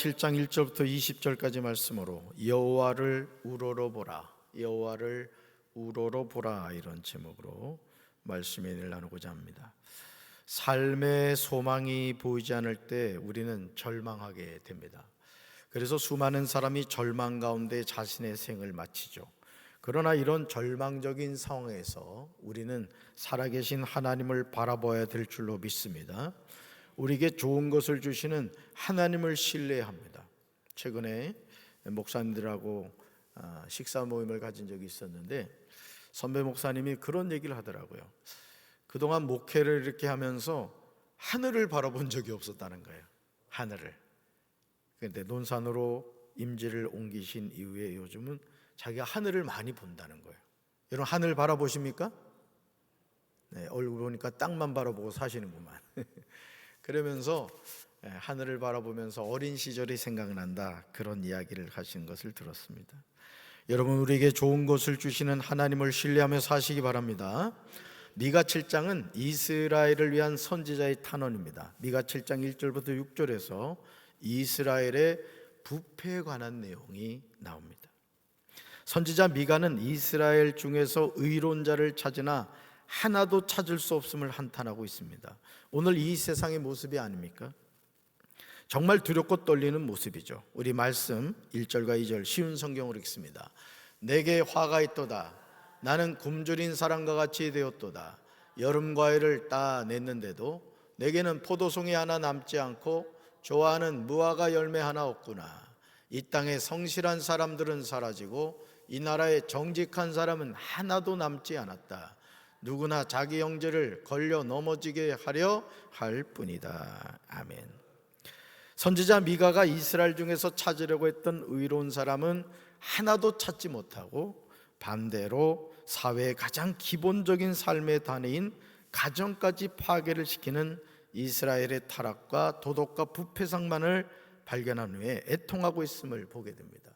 7장 1절부터 20절까지 말씀으로 여호와를 우러러보라, 여호와를 우러러보라, 이런 제목으로 말씀을 나누고자 합니다. 삶의 소망이 보이지 않을 때 우리는 절망하게 됩니다. 그래서 수많은 사람이 절망 가운데 자신의 생을 마치죠. 그러나 이런 절망적인 상황에서 우리는 살아계신 하나님을 바라봐야 될 줄로 믿습니다. 우리에게 좋은 것을 주시는 하나님을 신뢰합니다. 최근에 목사님들하고 식사 모임을 가진 적이 있었는데 선배 목사님이 그런 얘기를 하더라고요. 그동안 목회를 이렇게 하면서 하늘을 바라본 적이 없었다는 거예요. 하늘을. 그런데 논산으로 임지를 옮기신 이후에 요즘은 자기가 하늘을 많이 본다는 거예요. 여러분 하늘 바라보십니까? 네, 얼굴 보니까 땅만 바라보고 사시는구만. 그러면서 하늘을 바라보면서 어린 시절이 생각난다, 그런 이야기를 하신 것을 들었습니다. 여러분, 우리에게 좋은 것을 주시는 하나님을 신뢰하며 사시기 바랍니다. 미가 7장은 이스라엘을 위한 선지자의 탄원입니다. 미가 7장 1절부터 6절에서 이스라엘의 부패에 관한 내용이 나옵니다. 선지자 미가는 이스라엘 중에서 의론자를 찾으나 하나도 찾을 수 없음을 한탄하고 있습니다. 오늘 이 세상의 모습이 아닙니까? 정말 두렵고 떨리는 모습이죠. 우리 말씀 1절과 2절 쉬운 성경으로 읽습니다. 내게 화가 있도다. 나는 굶주린 사람과 같이 되었도다. 여름 과일을 따 냈는데도 내게는 포도송이 하나 남지 않고 좋아하는 무화과 열매 하나 없구나. 이 땅에 성실한 사람들은 사라지고 이 나라에 정직한 사람은 하나도 남지 않았다. 누구나 자기 형제를 걸려 넘어지게 하려 할 뿐이다. 아멘. 선지자 미가가 이스라엘 중에서 찾으려고 했던 의로운 사람은 하나도 찾지 못하고 반대로 사회의 가장 기본적인 삶의 단위인 가정까지 파괴를 시키는 이스라엘의 타락과 도덕과 부패상만을 발견한 후에 애통하고 있음을 보게 됩니다.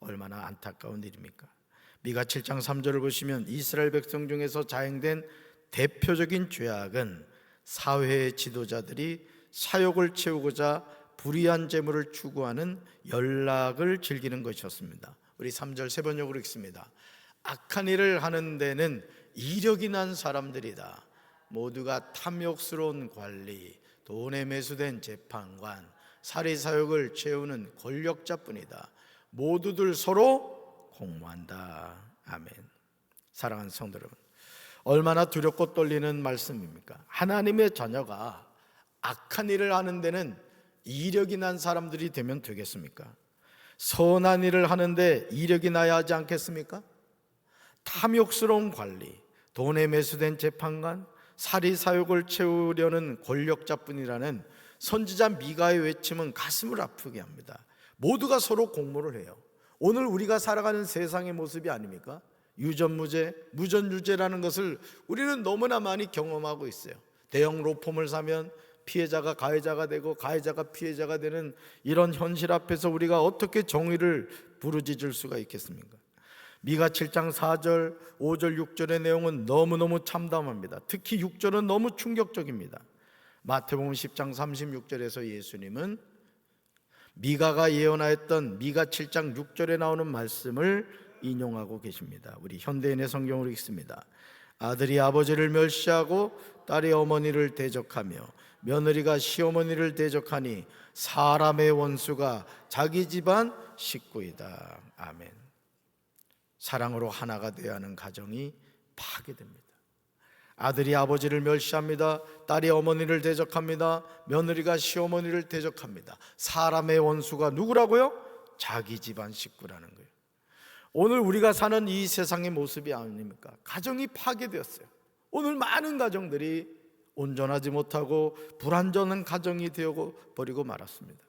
얼마나 안타까운 일입니까? 미가 7장 3절을 보시면 이스라엘 백성 중에서 자행된 대표적인 죄악은 사회의 지도자들이 사욕을 채우고자 불의한 재물을 추구하는 연락을 즐기는 것이었습니다. 우리 3절 세 번역으로 읽습니다. 악한 일을 하는 데는 이력이 난 사람들이다. 모두가 탐욕스러운 관리, 돈에 매수된 재판관, 사리사욕을 채우는 권력자뿐이다. 모두들 서로 공모한다. 아멘. 사랑하는 성도 여러분, 얼마나 두렵고 떨리는 말씀입니까? 하나님의 자녀가 악한 일을 하는 데는 이력이 난 사람들이 되면 되겠습니까? 선한 일을 하는데 이력이 나야 하지 않겠습니까? 탐욕스러운 관리, 돈에 매수된 재판관, 사리사욕을 채우려는 권력자뿐이라는 선지자 미가의 외침은 가슴을 아프게 합니다. 모두가 서로 공모를 해요. 오늘 우리가 살아가는 세상의 모습이 아닙니까? 유전무죄, 무전유죄라는 것을 우리는 너무나 많이 경험하고 있어요. 대형 로펌을 사면 피해자가 가해자가 되고 가해자가 피해자가 되는 이런 현실 앞에서 우리가 어떻게 정의를 부르짖을 수가 있겠습니까? 미가 7장 4절, 5절, 6절의 내용은 너무너무 참담합니다. 특히 6절은 너무 충격적입니다. 마태복음 10장 36절에서 예수님은 미가가 예언하였던 미가 7장 6절에 나오는 말씀을 인용하고 계십니다. 우리 현대인의 성경으로 읽습니다. 아들이 아버지를 멸시하고 딸이 어머니를 대적하며 며느리가 시어머니를 대적하니 사람의 원수가 자기 집안 식구이다. 아멘. 사랑으로 하나가 되어야 하는 가정이 파괴됩니다. 아들이 아버지를 멸시합니다. 딸이 어머니를 대적합니다. 며느리가 시어머니를 대적합니다. 사람의 원수가 누구라고요? 자기 집안 식구라는 거예요. 오늘 우리가 사는 이 세상의 모습이 아닙니까? 가정이 파괴되었어요. 오늘 많은 가정들이 온전하지 못하고 불완전한 가정이 되어버리고 말았습니다.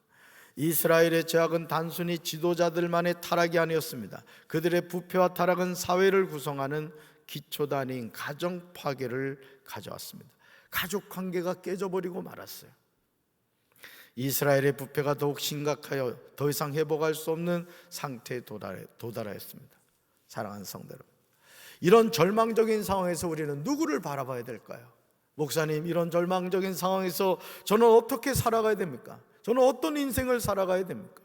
이스라엘의 죄악은 단순히 지도자들만의 타락이 아니었습니다. 그들의 부패와 타락은 사회를 구성하는 기초단위인 가정 파괴를 가져왔습니다. 가족 관계가 깨져버리고 말았어요. 이스라엘의 부패가 더욱 심각하여 더 이상 회복할 수 없는 상태에 도달하였습니다. 사랑하는 성도 여러분, 이런 절망적인 상황에서 우리는 누구를 바라봐야 될까요? 목사님, 이런 절망적인 상황에서 저는 어떻게 살아가야 됩니까? 저는 어떤 인생을 살아가야 됩니까?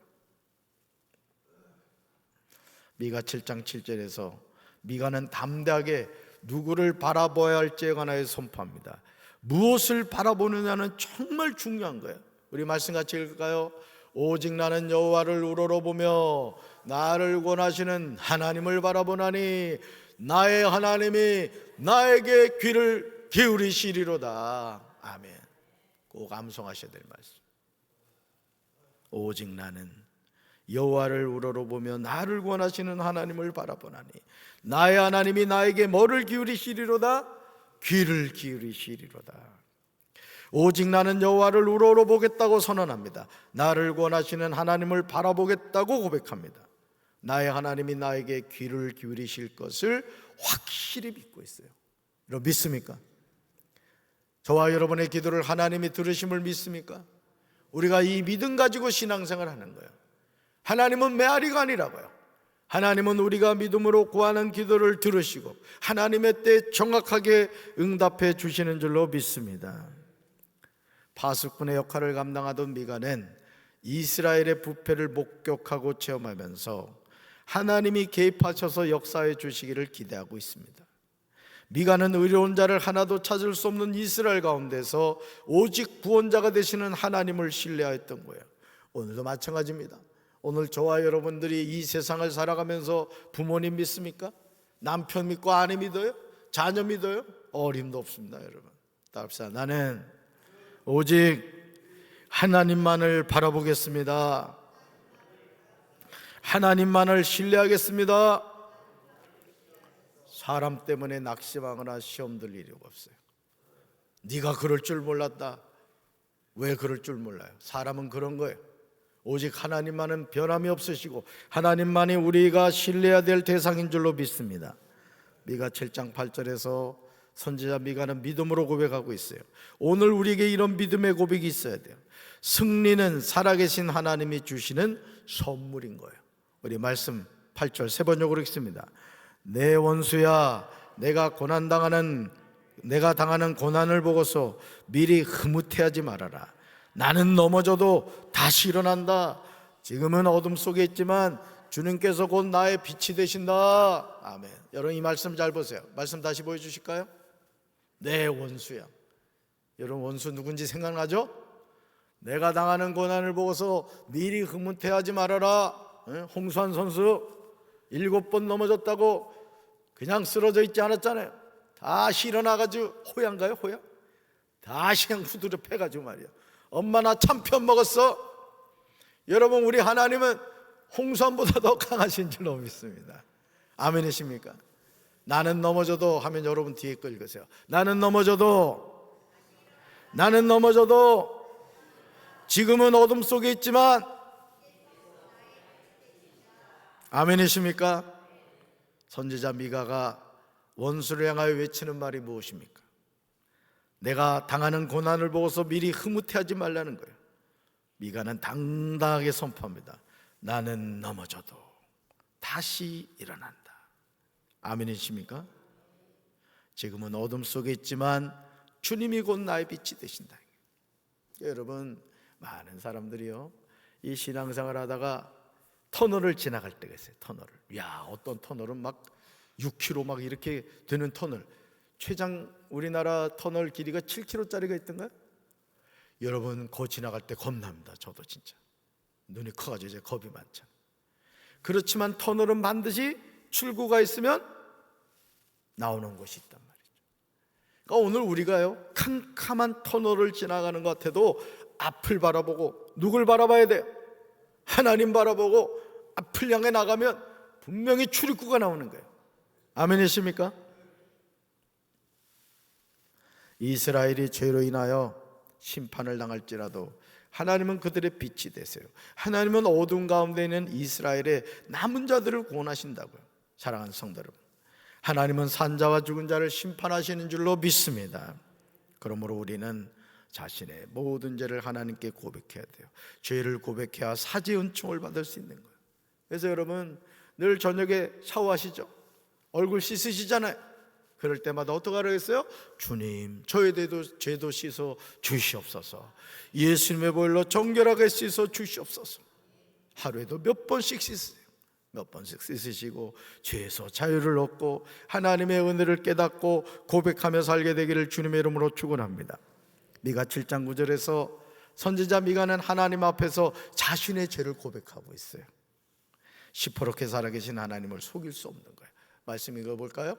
미가 7장 7절에서 미가는 담대하게 누구를 바라보아야 할지에 관하여 선포합니다. 무엇을 바라보느냐는 정말 중요한 거예요. 우리 말씀 같이 읽을까요? 오직 나는 여호와를 우러러보며 나를 권하시는 하나님을 바라보나니 나의 하나님이 나에게 귀를 기울이시리로다. 아멘. 꼭 암송하셔야 될 말씀. 오직 나는 여호와를 우러러보며 나를 권하시는 하나님을 바라보나니 나의 하나님이 나에게 뭐를 기울이시리로다? 귀를 기울이시리로다. 오직 나는 여호와를 우러러보겠다고 선언합니다. 나를 권하시는 하나님을 바라보겠다고 고백합니다. 나의 하나님이 나에게 귀를 기울이실 것을 확실히 믿고 있어요. 여러분 믿습니까? 저와 여러분의 기도를 하나님이 들으심을 믿습니까? 우리가 이 믿음 가지고 신앙생활 하는 거예요. 하나님은 메아리가 아니라고요. 하나님은 우리가 믿음으로 구하는 기도를 들으시고 하나님의 때에 정확하게 응답해 주시는 줄로 믿습니다. 파수꾼의 역할을 감당하던 미가는 이스라엘의 부패를 목격하고 체험하면서 하나님이 개입하셔서 역사해 주시기를 기대하고 있습니다. 미가는 의로운 자를 하나도 찾을 수 없는 이스라엘 가운데서 오직 구원자가 되시는 하나님을 신뢰하였던 거예요. 오늘도 마찬가지입니다. 오늘 저와 여러분들이 이 세상을 살아가면서 부모님 믿습니까? 남편 믿고 아내 믿어요? 자녀 믿어요? 어림도 없습니다. 여러분 따릅시다. 나는 오직 하나님만을 바라보겠습니다. 하나님만을 신뢰하겠습니다. 사람 때문에 낙심하거나 시험 들 일이 없어요. 네가 그럴 줄 몰랐다. 왜 그럴 줄 몰라요? 사람은 그런 거예요. 오직 하나님만은 변함이 없으시고 하나님만이 우리가 신뢰해야 될 대상인 줄로 믿습니다. 미가 7장 8절에서 선지자 미가는 믿음으로 고백하고 있어요. 오늘 우리에게 이런 믿음의 고백이 있어야 돼요. 승리는 살아계신 하나님이 주시는 선물인 거예요. 우리 말씀 8절 세 번역으로 읽습니다. 내 원수야, 내가 당하는 고난을 보고서 미리 흐뭇해하지 말아라. 나는 넘어져도 다시 일어난다. 지금은 어둠 속에 있지만 주님께서 곧 나의 빛이 되신다. 아멘. 여러분 이 말씀 잘 보세요. 말씀 다시 보여주실까요? 내 원수야. 여러분 원수 누군지 생각나죠? 내가 당하는 고난을 보고서 미리 흐뭇해하지 말아라. 홍수환 선수 7번 넘어졌다고 그냥 쓰러져 있지 않았잖아요. 다시 일어나가지고 호야인가요? 호야? 다시 그냥 후드려 패가지고 말이야. 엄마 나 참편 먹었어. 여러분 우리 하나님은 홍수환보다 더 강하신 줄로 믿습니다. 아멘이십니까? 나는 넘어져도 하면 여러분 뒤에 거 읽으세요. 나는 넘어져도 지금은 어둠 속에 있지만 아멘이십니까? 선지자 미가가 원수를 향하여 외치는 말이 무엇입니까? 내가 당하는 고난을 보고서 미리 흐뭇해하지 말라는 거예요. 미가는 당당하게 선포합니다. 나는 넘어져도 다시 일어난다. 아멘이십니까? 지금은 어둠 속에 있지만 주님이 곧 나의 빛이 되신다. 여러분 많은 사람들이요 이 신앙생활 하다가 터널을 지나갈 때가 있어요. 터널을. 야 어떤 터널은 막 6km 막 이렇게 되는 터널. 최장 우리나라 터널 길이가 7km짜리가 있던가요? 여러분 거 지나갈 때 겁납니다. 저도 진짜 눈이 커가지고 이제 겁이 많죠. 그렇지만 터널은 반드시 출구가 있으면 나오는 곳이 있단 말이죠. 그러니까 오늘 우리가요 캄캄한 터널을 지나가는 것 같아도 앞을 바라보고 누굴 바라봐야 돼요? 하나님 바라보고 앞을 향해 나가면 분명히 출입구가 나오는 거예요. 아멘이십니까? 이스라엘이 죄로 인하여 심판을 당할지라도 하나님은 그들의 빛이 되세요. 하나님은 어둠 가운데 있는 이스라엘의 남은 자들을 구원하신다고요. 사랑하는 성도 여러분, 하나님은 산자와 죽은 자를 심판하시는 줄로 믿습니다. 그러므로 우리는 자신의 모든 죄를 하나님께 고백해야 돼요. 죄를 고백해야 사지 은총을 받을 수 있는 거예요. 그래서 여러분 늘 저녁에 샤워하시죠? 얼굴 씻으시잖아요. 그럴 때마다 어떻게 하라고 했어요? 주님, 저에 대해도 죄도 씻어 주시옵소서. 예수님의 보혈로 정결하게 씻어 주시옵소서. 하루에도 몇 번씩 씻으세요. 몇 번씩 씻으시고 죄에서 자유를 얻고 하나님의 은혜를 깨닫고 고백하며 살게 되기를 주님의 이름으로 축원합니다. 미가 7장 9절에서 선지자 미가는 하나님 앞에서 자신의 죄를 고백하고 있어요. 시퍼렇게 살아계신 하나님을 속일 수 없는 거예요. 말씀 읽어볼까요?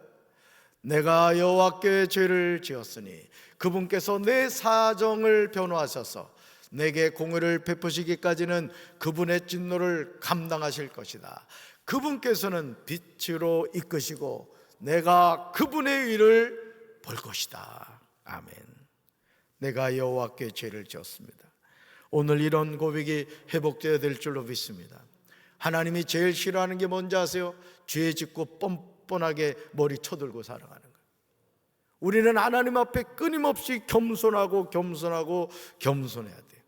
내가 여호와께 죄를 지었으니 그분께서 내 사정을 변호하셔서 내게 공의를 베푸시기까지는 그분의 진노를 감당하실 것이다. 그분께서는 빛으로 이끄시고 내가 그분의 일을 볼 것이다. 아멘. 내가 여호와께 죄를 지었습니다. 오늘 이런 고백이 회복되어야 될 줄로 믿습니다. 하나님이 제일 싫어하는 게 뭔지 아세요? 죄 짓고 뻔뻔하게 머리 쳐들고 살아가는 거예요. 우리는 하나님 앞에 끊임없이 겸손해야 돼요.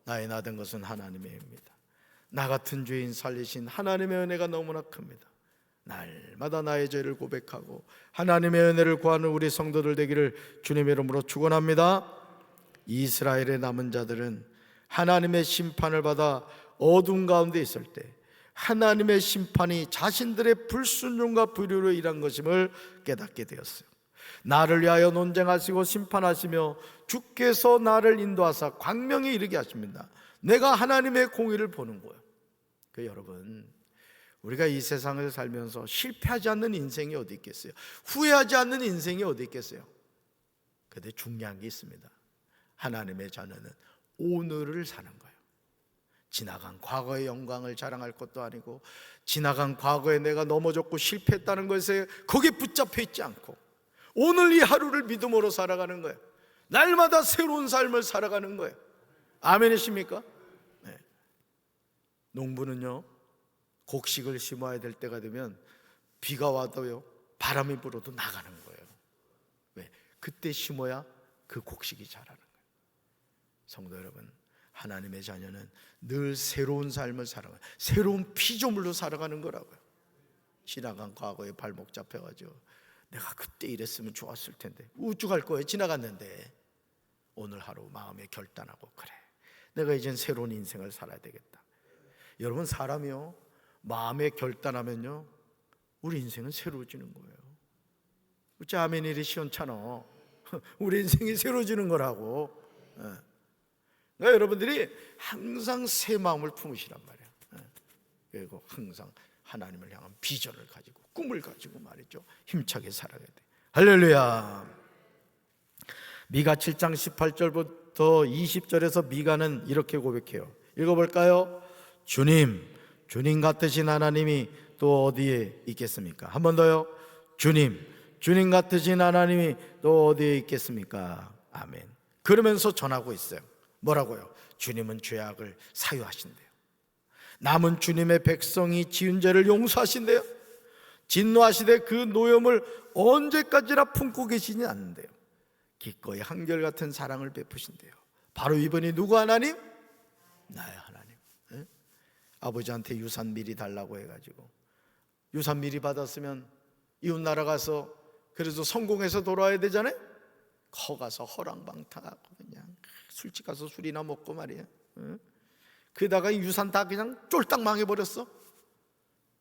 나의 나된 것은 하나님의 은혜입니다. 나 같은 죄인 살리신 하나님의 은혜가 너무나 큽니다. 날마다 나의 죄를 고백하고 하나님의 은혜를 구하는 우리 성도들 되기를 주님의 이름으로 축원합니다. 이스라엘의 남은 자들은 하나님의 심판을 받아 어둠 가운데 있을 때 하나님의 심판이 자신들의 불순종과 불의로 일한 것임을 깨닫게 되었어요. 나를 위하여 논쟁하시고 심판하시며 주께서 나를 인도하사 광명에 이르게 하십니다. 내가 하나님의 공의를 보는 거예요. 여러분, 우리가 이 세상을 살면서 실패하지 않는 인생이 어디 있겠어요? 후회하지 않는 인생이 어디 있겠어요? 그런데 중요한 게 있습니다. 하나님의 자녀는 오늘을 사는 거예요. 지나간 과거의 영광을 자랑할 것도 아니고 지나간 과거에 내가 넘어졌고 실패했다는 것에 거기에 붙잡혀 있지 않고 오늘 이 하루를 믿음으로 살아가는 거예요. 날마다 새로운 삶을 살아가는 거예요. 아멘이십니까? 네. 농부는요, 곡식을 심어야 될 때가 되면 비가 와도요, 바람이 불어도 나가는 거예요. 왜? 그때 심어야 그 곡식이 자라는 거예요. 성도 여러분, 하나님의 자녀는 늘 새로운 삶을 살아가요. 새로운 피조물로 살아가는 거라고요. 지나간 과거에 발목 잡혀가지고 내가 그때 이랬으면 좋았을 텐데 우쭈 갈 거예요. 지나갔는데 오늘 하루 마음에 결단하고 그래, 내가 이젠 새로운 인생을 살아야 되겠다. 여러분, 사람이요, 마음에 결단하면요 우리 인생은 새로워지는 거예요. 어째 아멘 일이 시원찮어. 우리 인생이 새로워지는 거라고. 그러니까 여러분들이 항상 새 마음을 품으시란 말이에요. 그리고 항상 하나님을 향한 비전을 가지고 꿈을 가지고 말이죠, 힘차게 살아야 돼. 할렐루야. 미가 7장 18절부터 20절에서 미가는 이렇게 고백해요. 읽어볼까요? 주님 같으신 하나님이 또 어디에 있겠습니까? 한 번 더요. 주님 같으신 하나님이 또 어디에 있겠습니까? 아멘. 그러면서 전하고 있어요. 뭐라고요? 주님은 죄악을 사유하신대요. 남은 주님의 백성이 지은 죄를 용서하신대요. 진노하시되 그 노염을 언제까지나 품고 계시지 않는데요. 기꺼이 한결같은 사랑을 베푸신대요. 바로 이분이 누구 하나님? 나의 하나님. 네? 아버지한테 유산 미리 달라고 해가지고 유산 미리 받았으면 이웃나라 가서 그래도 성공해서 돌아와야 되잖아요. 거 가서 허랑방탕하고 그냥 술집 가서 술이나 먹고 말이야. 그러다가 유산 다 그냥 쫄딱 망해버렸어.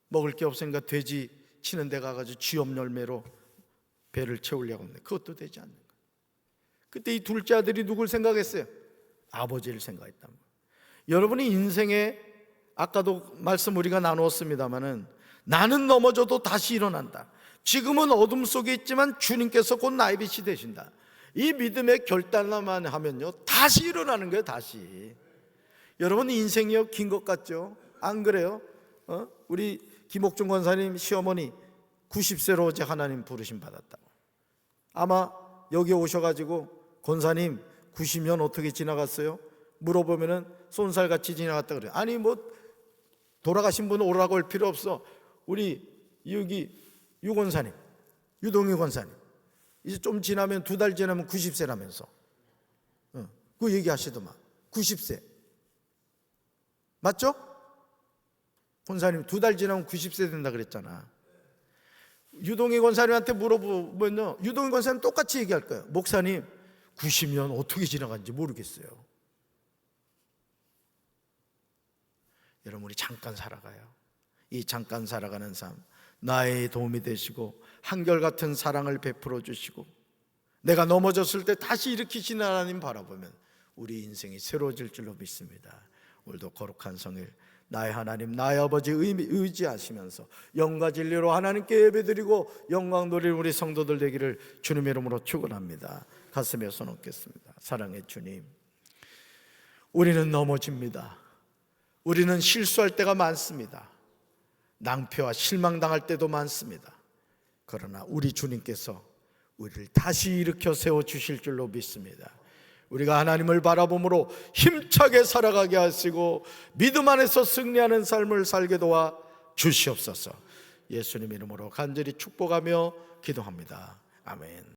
먹을 게 없으니까 돼지 치는 데 가가지고 쥐염 열매로 배를 채우려고 했는데 그것도 되지 않는 거야. 그때 이 둘째 아들이 누굴 생각했어요? 아버지를 생각했단 말이에요. 여러분이 인생에 아까도 말씀 우리가 나누었습니다마는 나는 넘어져도 다시 일어난다. 지금은 어둠 속에 있지만 주님께서 곧 나의 빛이 되신다. 이 믿음의 결단만 하면요 다시 일어나는 거예요. 다시. 여러분, 인생이요 긴 것 같죠? 안 그래요? 우리 김옥중 권사님 시어머니 90세로 어제 하나님 부르심 받았다고. 아마 여기 오셔가지고 권사님 90년 어떻게 지나갔어요? 물어보면은 쏜살같이 지나갔다 그래요. 아니 뭐 돌아가신 분 오라고 할 필요 없어. 우리 여기 유 권사님, 유동희 권사님 이제 좀 지나면 2달 지나면 90세라면서 그 얘기하시더만. 90세 맞죠? 권사님 2달 지나면 90세 된다 그랬잖아. 유동희 권사님한테 물어보면요, 유동희 권사님 똑같이 얘기할 거예요. 목사님, 90년 어떻게 지나간지 모르겠어요. 여러분, 우리 잠깐 살아가요. 이 잠깐 살아가는 삶, 나의 도움이 되시고 한결같은 사랑을 베풀어 주시고 내가 넘어졌을 때 다시 일으키시는 하나님 바라보면 우리 인생이 새로워질 줄로 믿습니다. 오늘도 거룩한 성일 나의 하나님, 나의 아버지 의지하시면서 영과 진리로 하나님께 예배드리고 영광 돌리는 우리 성도들 되기를 주님의 이름으로 축원합니다. 가슴에 손 얹겠습니다. 사랑의 주님, 우리는 넘어집니다. 우리는 실수할 때가 많습니다. 낭패와 실망당할 때도 많습니다. 그러나 우리 주님께서 우리를 다시 일으켜 세워주실 줄로 믿습니다. 우리가 하나님을 바라봄으로 힘차게 살아가게 하시고 믿음 안에서 승리하는 삶을 살게 도와 주시옵소서. 예수님 이름으로 간절히 축복하며 기도합니다. 아멘.